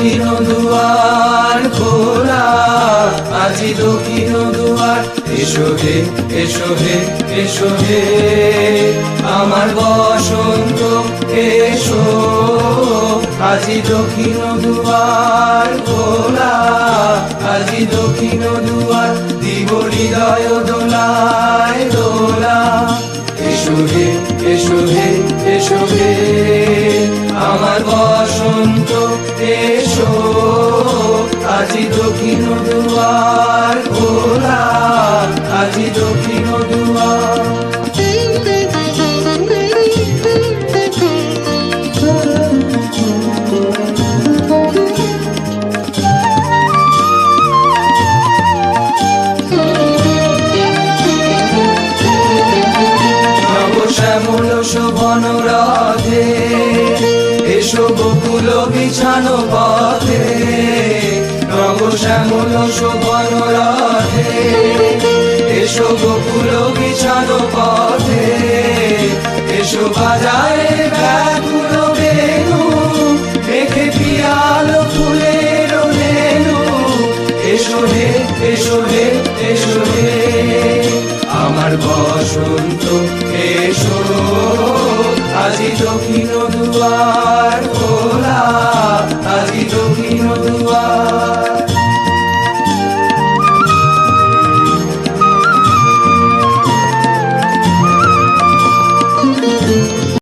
দক্ষিণ দুয়ার খোলা, আজি দক্ষিণ দুয়ার। এসো হে, এসো হে, এসো হে আমার বসন্ত এসো, আজি দক্ষিণ দুয়ার খোলা, আজি দক্ষিণ দুয়ার। দিব হৃদয় দোলায় দোলা, এসো হে, এসো হে, এসো হে আমার বসন্ত এসো, আজি দক্ষিণ দুয়ার খোলা, আজি দক্ষিণ দুয়ার। শ্যামল শোভন রথে এসো বকুল বিছানো পথে, নব শ্যামল শোভন রথে এসো বকুল বিছানো পথে। এসো বাজারে ব্যাকুল বেণু, মেঘে পিয়াল ফুলের রেণু। এসো হে, এসো হে, এসো হে আমার বসন্ত এসো, আজি দক্ষিণ দুয়ার